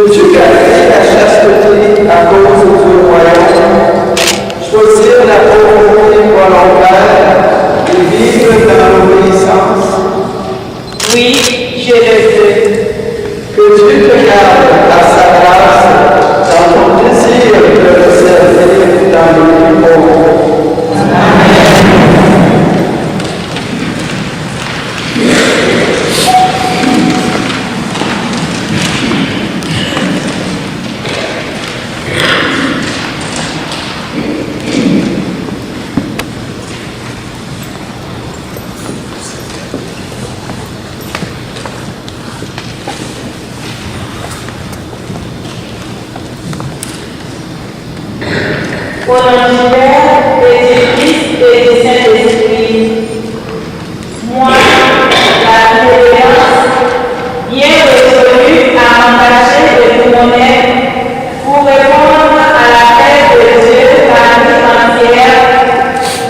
Veux-tu garder la chasteté à cause du royaume, choisir la pauvreté volontaire et vivre dans l'obéissance? Oui, je le veux. Que Dieu te garde à sa grâce dans ton désir de le servir dans le plus pauvre. Amen. Au nom du Père et du Fils et du Saint-Esprit, moi, la révérence, bien résolue à m'engager de tout mon être pour répondre à l'appel de Dieu la nuit entière,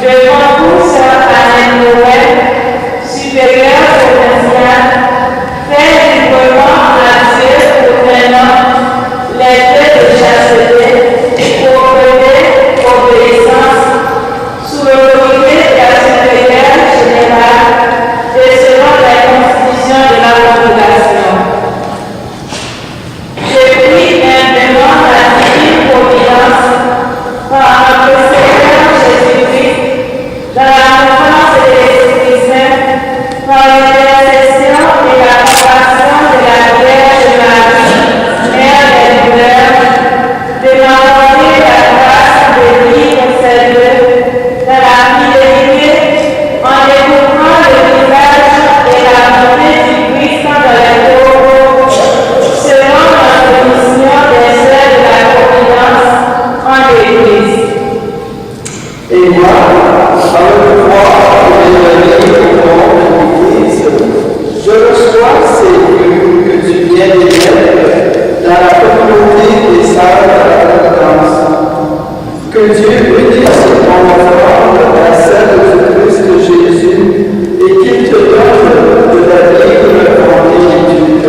devant tous à Noël, supérieur au messias, faire librement à Dieu pour un homme, les traits de chasteté, obéissance, sous l'autorité de la supérieure générale et selon la constitution de la congrégation. Je prie humblement la divine providence par notre Seigneur Jésus-Christ, dans la confiance de l'Esprit Saint, par l'intercession et la compassion de la Vierge Marie, Mère des douleurs, de m'accorder la grâce de vivre ces deux dans la fidélité, en découvrant le visage et la bonté du Christ dans les pauvres, selon notre mission des sœurs de la Providence en l'Église. Et moi, dans le pouvoir de devenir au nom de l'Église, je reçois ces vœux que tu viens d'émettre dans la communauté des sœurs de la Providence. Que Dieu bénisse ton offrande à celle du Christ Jésus et qu'il te donne de la libre plénitude.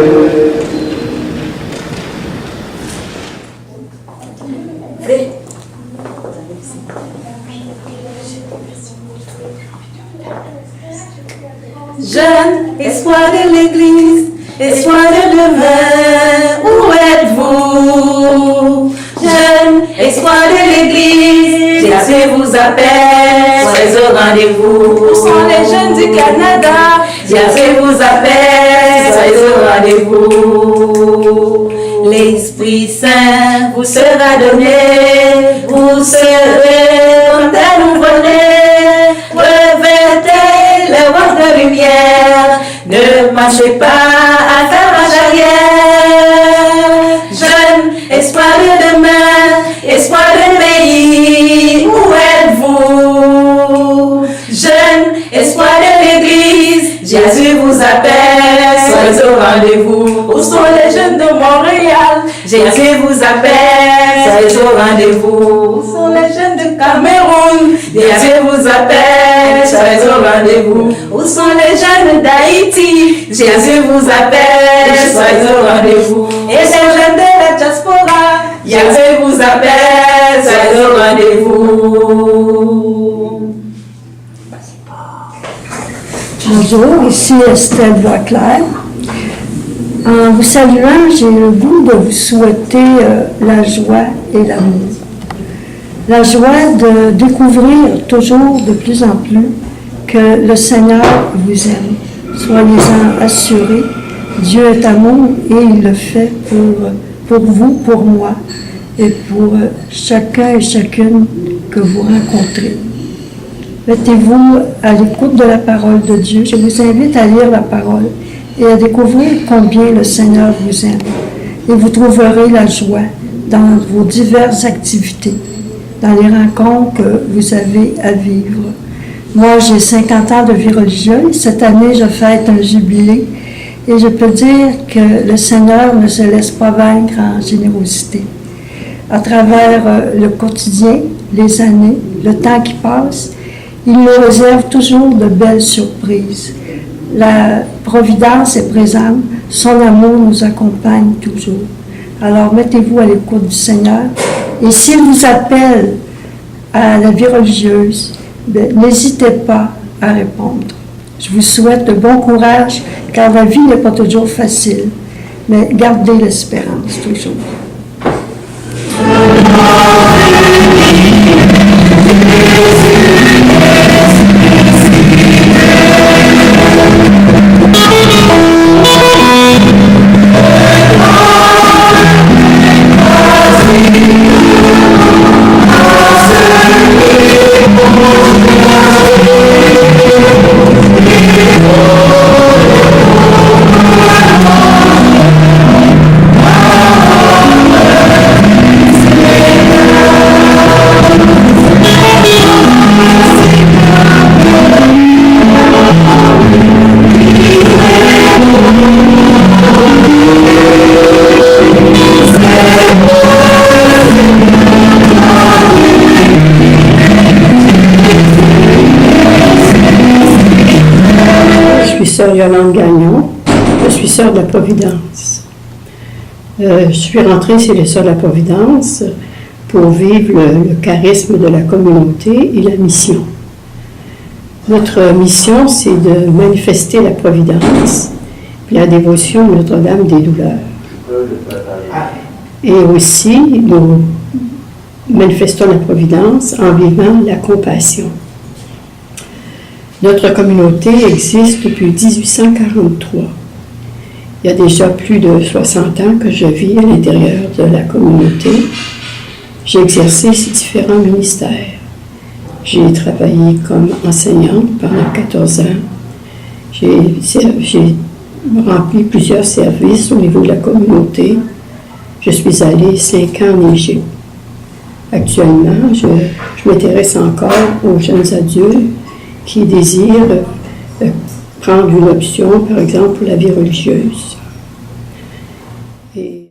Jeune espoir de l'Église, espoir de demain, où êtes-vous? Jeune espoir de l'Église, Jésus vous appelle, soyez au rendez-vous. Où sont les jeunes du Canada? Jésus vous appelle, soyez au rendez-vous. L'Esprit Saint vous sera donné, vous serez comme un nouveau-né, revêtez les voies de lumière, ne marchez pas à faire en arrière. Jeune espoir de demain, espoir de pays, où êtes-vous? Jeune espoir de l'Église, Jésus vous appelle, soyez au rendez-vous. Où sont les jeunes de Montréal? Jésus vous appelle, soyez au rendez-vous. Où sont les jeunes de Cameroun? Jésus vous appelle, soyez au rendez-vous. Où sont les jeunes d'Haïti? Jésus vous appelle, soyez au rendez-vous. Et les jeunes de la diaspora, Jésus vous appelle, soyez au rendez-vous. Bonjour, ici Estelle Boisclair. En vous saluant, j'ai le goût de vous souhaiter la joie et l'amour. La joie de découvrir toujours de plus en plus que le Seigneur vous aime. Soyez-en assurés, Dieu est amour et il le fait pour vous, pour moi et pour chacun et chacune que vous rencontrez. Mettez-vous à l'écoute de la parole de Dieu. Je vous invite à lire la parole et à découvrir combien le Seigneur vous aime. Et vous trouverez la joie dans vos diverses activités, dans les rencontres que vous avez à vivre. Moi, j'ai 50 ans de vie religieuse. Cette année, je fête un jubilé. Et je peux dire que le Seigneur ne se laisse pas vaincre en générosité. À travers le quotidien, les années, le temps qui passe, il nous réserve toujours de belles surprises. La providence est présente, son amour nous accompagne toujours. Alors mettez-vous à l'écoute du Seigneur. Et s'il vous appelle à la vie religieuse, n'hésitez pas à répondre. Je vous souhaite de bon courage, car la vie n'est pas toujours facile, mais gardez l'espérance toujours. Sœur Yolande Gagnon, je suis sœur de la Providence. Je suis rentrée chez les Sœurs de la Providence pour vivre le charisme de la communauté et la mission. Notre mission, c'est de manifester la Providence et la dévotion de Notre-Dame des Douleurs. Et aussi, nous manifestons la Providence en vivant la compassion. Notre communauté existe depuis 1843. Il y a déjà plus de 60 ans que je vis à l'intérieur de la communauté. J'ai exercé ces différents ministères. J'ai travaillé comme enseignante pendant 14 ans. J'ai rempli plusieurs services au niveau de la communauté. Je suis allée 5 ans en Égypte. Actuellement, je m'intéresse encore aux jeunes adultes qui désirent prendre une option, par exemple, pour la vie religieuse. Et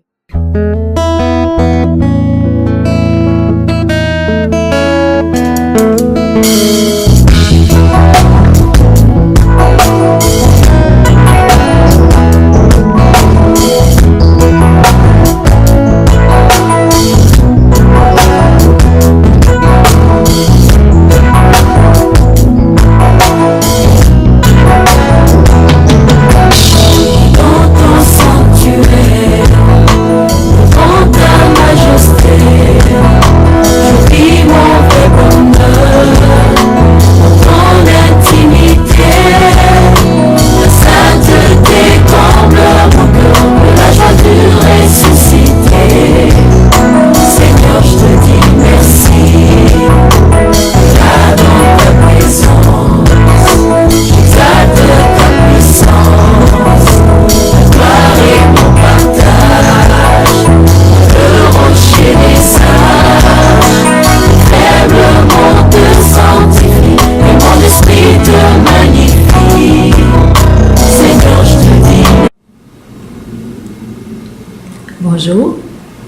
Bonjour,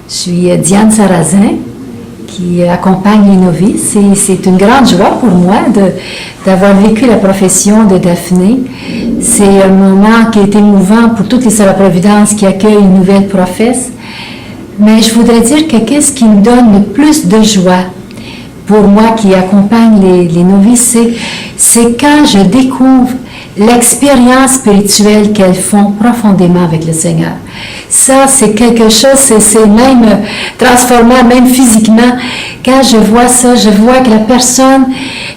je suis Diane Sarrazin qui accompagne les novices et c'est une grande joie pour moi d'avoir vécu la profession de Daphné. C'est un moment qui est émouvant pour toutes les Sœurs de la Providence qui accueillent une nouvelle professe. Mais je voudrais dire que qu'est-ce qui me donne le plus de joie pour moi qui accompagne les novices, c'est quand je découvre l'expérience spirituelle qu'elles font profondément avec le Seigneur. Ça, c'est quelque chose, c'est même transformant, même physiquement. Quand je vois ça, je vois que la personne,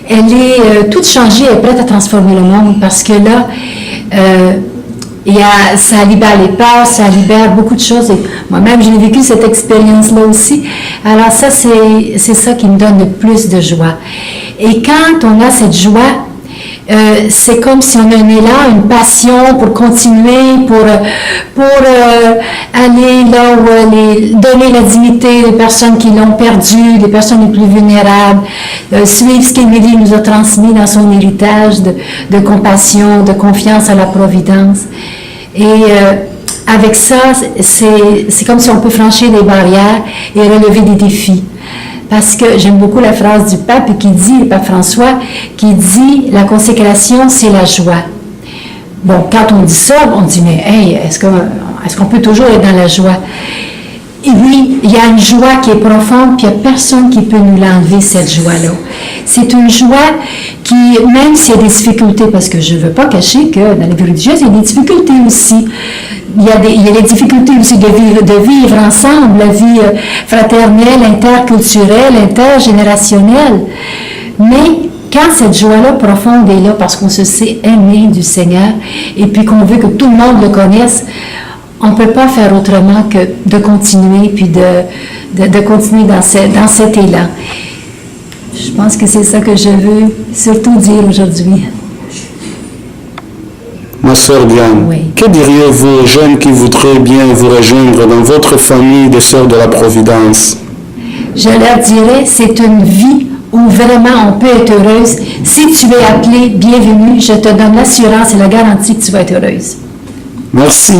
elle est toute changée, elle est prête à transformer le monde parce que là, ça libère les peurs, ça libère beaucoup de choses. Et moi-même, j'ai vécu cette expérience-là aussi. Alors ça, c'est ça qui me donne le plus de joie. Et quand on a cette joie, c'est comme si on a un élan, une passion pour continuer, pour aller là où donner la dignité des personnes qui l'ont perdu, des personnes les plus vulnérables, suivre ce qu'Émilie nous a transmis dans son héritage de compassion, de confiance à la Providence. Et avec ça, c'est comme si on peut franchir des barrières et relever des défis. Parce que j'aime beaucoup la phrase du pape le pape François, qui dit « La consécration, c'est la joie ». Bon, quand on dit ça, on dit « Mais hey, est-ce qu'on peut toujours être dans la joie ?» oui, il y a une joie qui est profonde, puis il n'y a personne qui peut nous l'enlever, cette joie-là. C'est une joie qui, même s'il y a des difficultés, parce que je ne veux pas cacher que dans la vie religieuse, il y a des difficultés aussi. Il y a des difficultés aussi de vivre ensemble, la vie fraternelle, interculturelle, intergénérationnelle. Mais quand cette joie-là profonde est là, parce qu'on se sait aimé du Seigneur, et puis qu'on veut que tout le monde le connaisse, on ne peut pas faire autrement que de continuer, puis de continuer dans cet élan. Je pense que c'est ça que je veux surtout dire aujourd'hui. Ma sœur Diane, Oui. Que diriez-vous aux jeunes qui voudraient bien vous rejoindre dans votre famille des Sœurs de la Providence? Je leur dirais, c'est une vie où vraiment on peut être heureuse. Si tu es appelée, bienvenue, je te donne l'assurance et la garantie que tu vas être heureuse. Merci.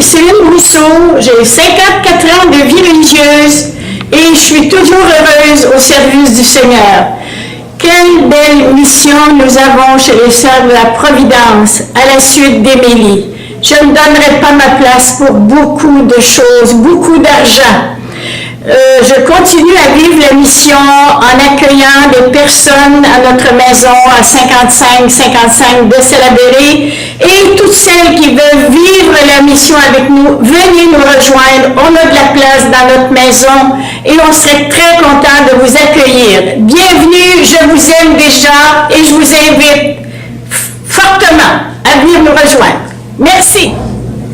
Céline Rousseau, j'ai 54 ans de vie religieuse et je suis toujours heureuse au service du Seigneur. Quelle belle mission nous avons chez les Sœurs de la Providence à la suite d'Émilie. Je ne donnerai pas ma place pour beaucoup de choses, beaucoup d'argent. Je continue à vivre la mission en accueillant des personnes à notre maison à 55 de Salaberry et toutes celles qui veulent vivre la mission avec nous, venez nous rejoindre. On a de la place dans notre maison et on serait très content de vous accueillir. Bienvenue, je vous aime déjà et je vous invite fortement à venir nous rejoindre. Merci.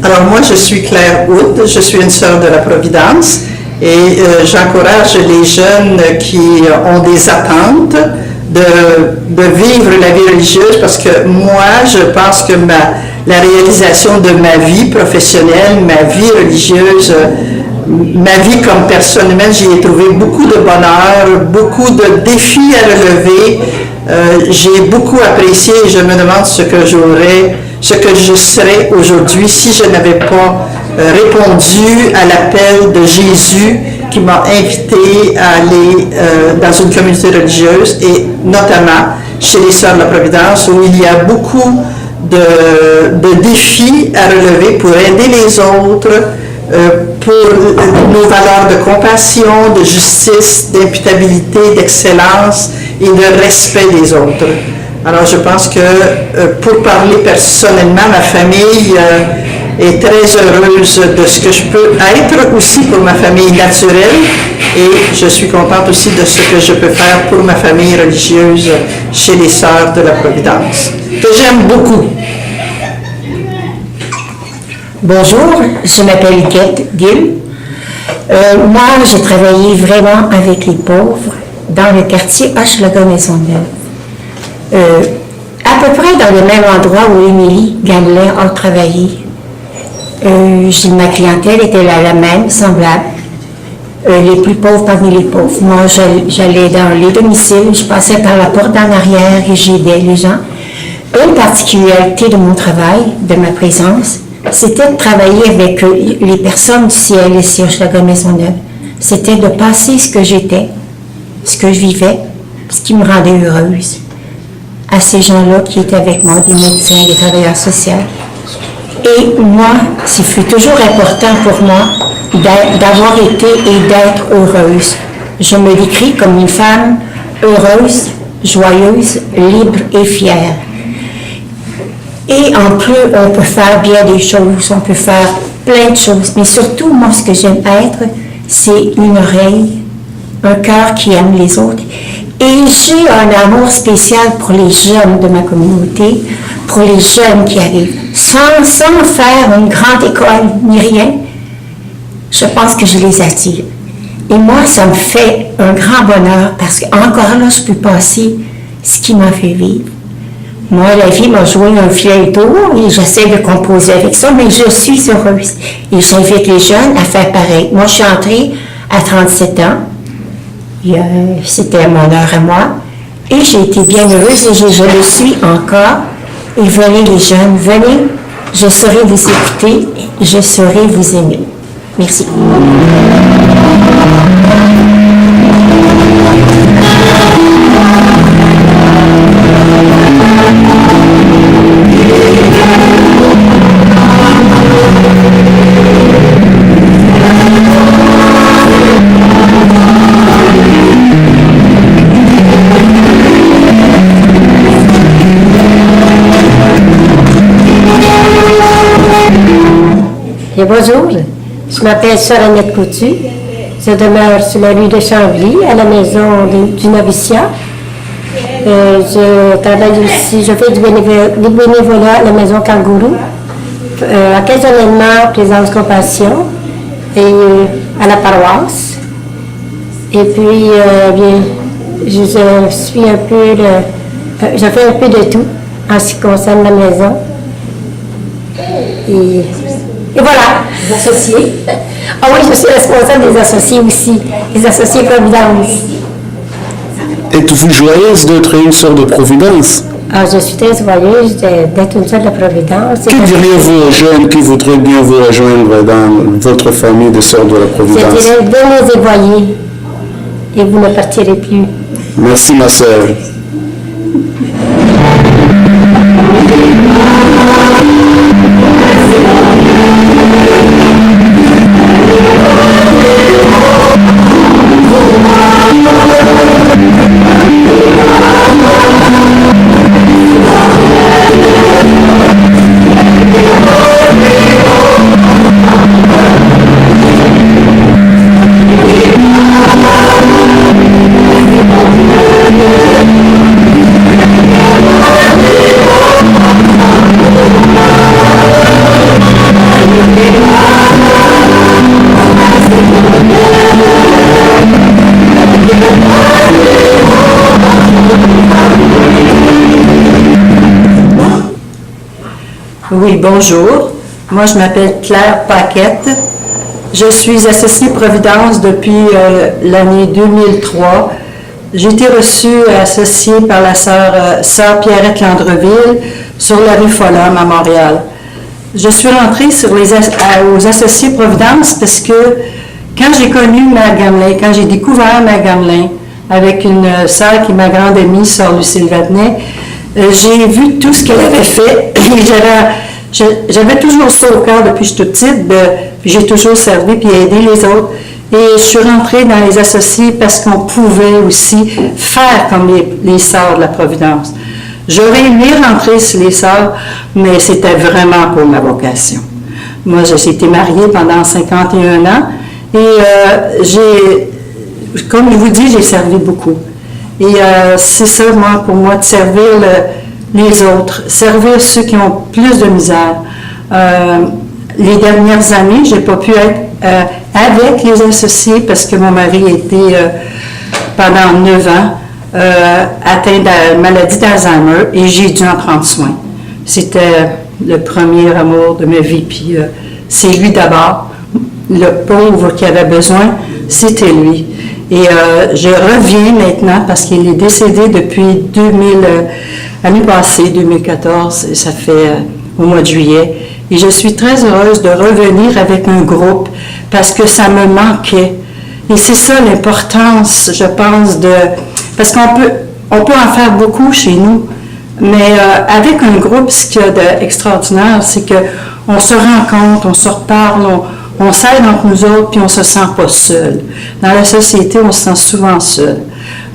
Alors moi, je suis Claire Houd, je suis une sœur de la Providence. Et j'encourage les jeunes qui ont des attentes de vivre la vie religieuse parce que moi, je pense que la réalisation de ma vie professionnelle, ma vie religieuse, ma vie comme personne humaine, j'y ai trouvé beaucoup de bonheur, beaucoup de défis à relever. J'ai beaucoup apprécié et je me demande ce que je serais aujourd'hui si je n'avais pas répondu à l'appel de Jésus qui m'a invité à aller dans une communauté religieuse et notamment chez les Sœurs de la Providence où il y a beaucoup de défis à relever pour aider les autres, pour nos valeurs de compassion, de justice, d'imputabilité, d'excellence et de respect des autres. Alors je pense que pour parler personnellement, ma famille est très heureuse de ce que je peux être aussi pour ma famille naturelle et je suis contente aussi de ce que je peux faire pour ma famille religieuse chez les Sœurs de la Providence, que j'aime beaucoup. Bonjour, je m'appelle Gil. Moi, j'ai travaillé vraiment avec les pauvres dans le quartier Hochelaga-Maisonneuve. À peu près dans le même endroit où Émilie Gamelin a travaillé. Ma clientèle était la même, semblable. Les plus pauvres parmi les pauvres. Moi, j'allais dans les domiciles, je passais par la porte en arrière et j'aidais les gens. Une particularité de mon travail, de ma présence, c'était de travailler avec les personnes du ciel ici au Hochelaga-Maisonneuve. C'était de passer ce que j'étais ce que je vivais, ce qui me rendait heureuse. À ces gens-là qui étaient avec moi, des médecins, des travailleurs sociaux. Et moi, ce fut toujours important pour moi d'avoir été et d'être heureuse. Je me décris comme une femme heureuse, joyeuse, libre et fière. Et en plus, on peut faire bien des choses, on peut faire plein de choses. Mais surtout, moi, ce que j'aime être, c'est une oreille, un cœur qui aime les autres. Et j'ai un amour spécial pour les jeunes de ma communauté, pour les jeunes qui arrivent, sans faire une grande école ni rien. Je pense que je les attire. Et moi, ça me fait un grand bonheur parce qu'encore là, je peux passer ce qui m'a fait vivre. Moi, la vie m'a joué un flûte et j'essaie de composer avec ça, mais je suis heureuse. Et j'invite les jeunes à faire pareil. Moi, je suis entrée à 37 ans. C'était mon heure à moi. Et j'ai été bien heureuse et je le suis encore. Et venez les jeunes, venez. Je saurai vous écouter, je saurai vous aimer. Merci. Et bonjour, je m'appelle Sœur Annette Coutu. Je demeure sur la rue de Chambly, à la maison du noviciat. Je travaille aussi, je fais du bénévolat à la maison Kangourou, occasionnellement Présence Compassion et à la paroisse. Et puis, je suis un peu, je fais un peu de tout en ce qui concerne la maison. Et voilà, Les associés. Ah oui, je suis responsable des associés aussi, des associés Providence. Êtes-vous joyeuse d'être une sœur de Providence? Ah, je suis très joyeuse d'être une sœur de Providence. Que diriez-vous aux jeunes qui voudraient bien vous rejoindre dans votre famille de sœurs de la Providence? Je dirais, venez et voyez, et vous ne partirez plus. Merci ma sœur. Oui, bonjour. Moi, je m'appelle Claire Paquette. Je suis associée Providence depuis l'année 2003. J'ai été reçue associée par la sœur Pierrette Landreville sur la rue Folhomme à Montréal. Je suis rentrée aux associés Providence parce que quand j'ai connu Mère Gamelin, quand j'ai découvert Mère Gamelin avec une sœur qui est ma grande amie, sœur Lucille Vatnet, j'ai vu tout ce qu'elle avait fait. J'avais toujours ça au cœur depuis que je suis toute petite, puis j'ai toujours servi puis aidé les autres. Et je suis rentrée dans les associés parce qu'on pouvait aussi faire comme les sœurs de la Providence. J'aurais aimé rentrer sur les sœurs, mais c'était vraiment pour ma vocation. Moi, j'ai été mariée pendant 51 ans et comme je vous dis, j'ai servi beaucoup. Et c'est ça, pour moi, de servir les autres, servir ceux qui ont plus de misère. Les dernières années, je n'ai pas pu être avec les associés parce que mon mari était pendant 9 ans atteint de maladie d'Alzheimer et j'ai dû en prendre soin. C'était le premier amour de ma vie, puis c'est lui d'abord. Le pauvre qui avait besoin, c'était lui. Et je reviens maintenant parce qu'il est décédé depuis l'année passée, 2014, et ça fait au mois de juillet. Et je suis très heureuse de revenir avec un groupe parce que ça me manquait. Et c'est ça l'importance, je pense, parce qu'on peut en faire beaucoup chez nous, mais avec un groupe, ce qu'il y a d'extraordinaire, c'est qu'on se rencontre, on se reparle, on s'aide entre nous autres, puis on se sent pas seul. Dans la société, on se sent souvent seul.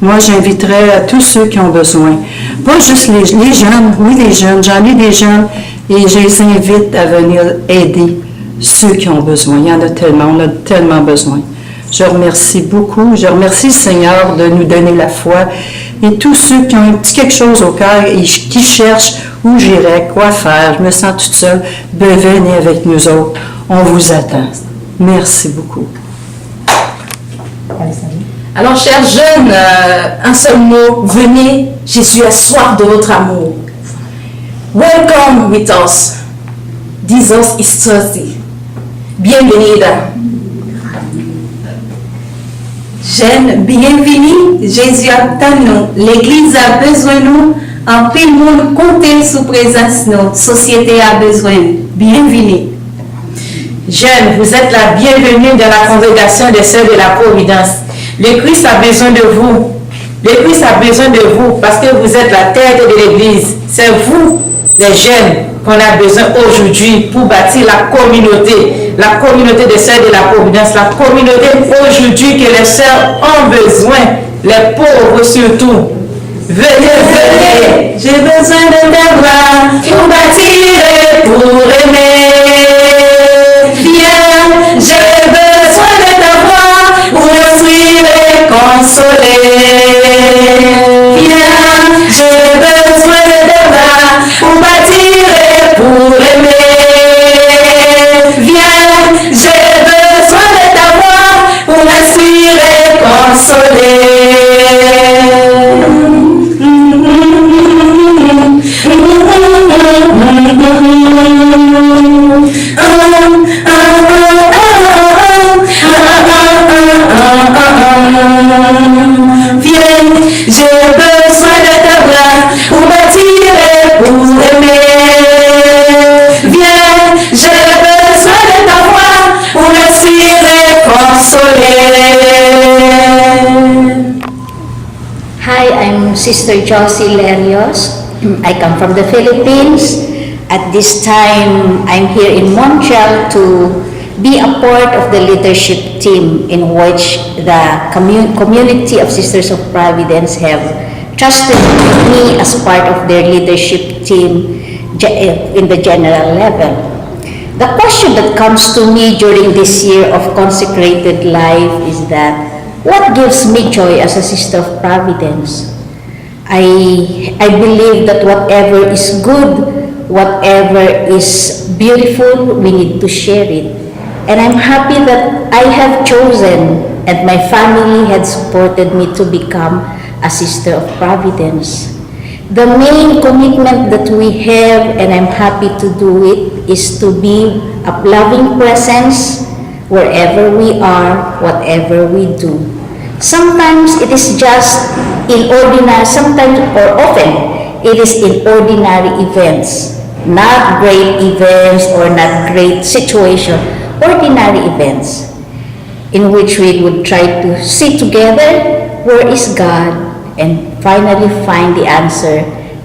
Moi, j'inviterais tous ceux qui ont besoin. Pas juste les jeunes, oui, les jeunes, j'en ai des jeunes, et je les invite à venir aider ceux qui ont besoin. Il y en a tellement, on a tellement besoin. Je remercie beaucoup, je remercie le Seigneur de nous donner la foi, et tous ceux qui ont un petit quelque chose au cœur et qui cherchent où j'irai, quoi faire, je me sens toute seule, ben venez avec nous autres, on vous attend. Merci beaucoup. Alors, chers jeunes, un seul mot, venez, Jésus a soif de votre amour. Welcome with us. Jesus is thirsty. Bienvenida. Jeunes, bienvenue. Jésus attend nous. L'Église a besoin de nous. En tout le monde compte sur présence nous. La société a besoin. Bienvenue. Jeunes, vous êtes la bienvenue dans la congrégation des Sœurs de la Providence. Le Christ a besoin de vous. Le Christ a besoin de vous parce que vous êtes la tête de l'Église. C'est vous, les jeunes, qu'on a besoin aujourd'hui pour bâtir la communauté des Sœurs de la Providence, la communauté aujourd'hui que les sœurs ont besoin, les pauvres surtout. Venez, j'ai besoin de ta voix pour bâtir et pour aimer. Viens, j'ai besoin de ta voix pour instruire et consoler. Viens, j'ai besoin de ta voix pour bâtir et pour aimer. Viens, j'ai besoin de ta voix pour instruire et consoler. Viens, j'ai besoin de ta voix pour bâtir et pour aimer. Viens, j'ai besoin de ta voix pour instruire et consoler. Hi, I'm Sister Josie Lerios. I come from the Philippines. At this time, I'm here in Montreal to be a part of the leadership team in which the community of Sisters of Providence have trusted me as part of their leadership team in the general level. The question that comes to me during this year of consecrated life is that, what gives me joy as a Sister of Providence? I believe that whatever is good, whatever is beautiful, we need to share it. And I'm happy that I have chosen and my family had supported me to become a Sister of Providence. The main commitment that we have, and I'm happy to do it, is to be a loving presence wherever we are, whatever we do. Sometimes it is just in ordinary, sometimes or often it is in ordinary events, not great events or not great situation, ordinary events in which we would try to see together where is God and finally find the answer.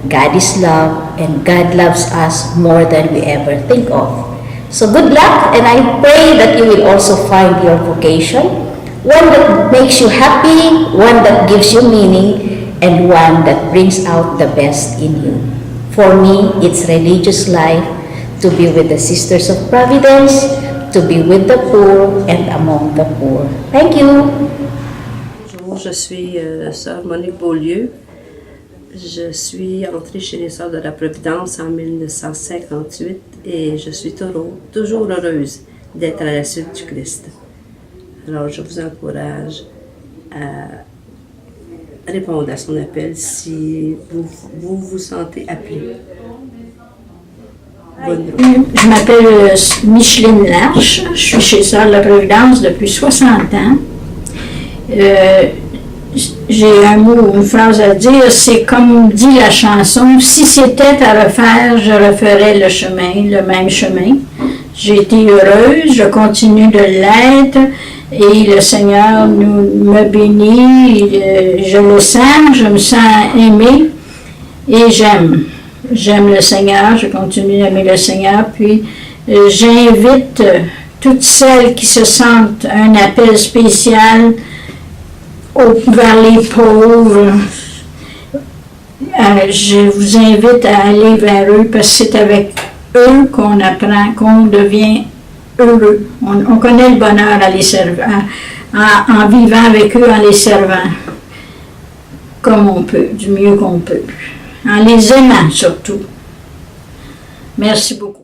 God is love and God loves us more than we ever think of. So good luck, and I pray that you will also find your vocation, one that makes you happy, one that gives you meaning, and one that brings out the best in you. For me, it's religious life, to be with the Sisters of Providence, to be with the poor and among the poor. Thank you. Bonjour, je suis sœur Monique Beaulieu. Je suis entrée chez les Sœurs de la Providence en 1958 et je suis toujours heureuse d'être à la suite du Christ. Alors, je vous encourage à répondre à son appel si vous vous sentez appelé. Je m'appelle Micheline Larche, je suis chez Sœurs de la Providence depuis 60 ans. J'ai un mot, une phrase à dire, c'est comme dit la chanson, si c'était à refaire, je referais le chemin, le même chemin. J'ai été heureuse, je continue de l'être et le Seigneur me bénit, je le sens, je me sens aimée et j'aime le Seigneur, je continue d'aimer le Seigneur, puis j'invite toutes celles qui se sentent un appel spécial vers les pauvres. Je vous invite à aller vers eux parce que c'est avec eux qu'on apprend, qu'on devient heureux. On connaît le bonheur à les servir, en vivant avec eux, en les servant comme on peut, du mieux qu'on peut, en les aimant surtout. Merci beaucoup.